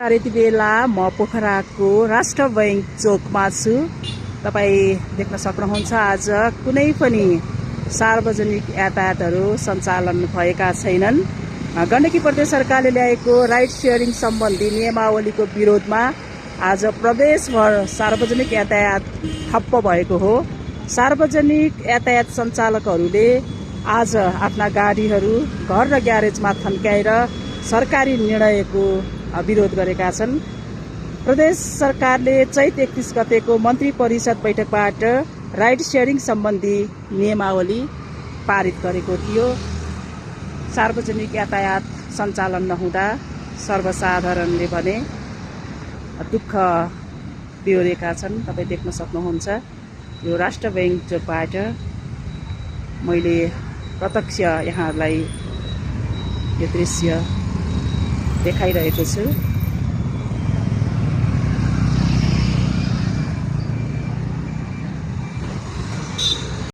यति बेला म पोखराको राष्ट्र बैंक चोकमा छु। तपाईँ देख्न सक्नुहुन्छ आज कुनै पनि सार्वजनिक यातायातहरू सञ्चालन भएका छैनन्। गण्डकी प्रदेश सरकारले ल्याएको राइड सेयरिङ सम्बन्धी नियमावलीको विरोधमा आज प्रदेशभर सार्वजनिक यातायात ठप्प भएको हो। सार्वजनिक यातायात सञ्चालकहरूले आज आफ्ना गाडीहरू घर र ग्यारेजमा थन्काएर सरकारी निर्णयको विरोध गरेका छन्। प्रदेश सरकारले चैत 31 गतेको मन्त्री परिषद बैठकबाट राइड सेयरिङ सम्बन्धी नियमावली पारित गरेको थियो। सार्वजनिक यातायात सञ्चालन नहुँदा सर्वसाधारणले भने दुःख बिहोरेका छन्। तपाईँ देख्न सक्नुहुन्छ यो राष्ट्र बैंक चोकबाट मैले प्रत्यक्ष यहाँहरूलाई यो दृश्य देखाइरहेको छु।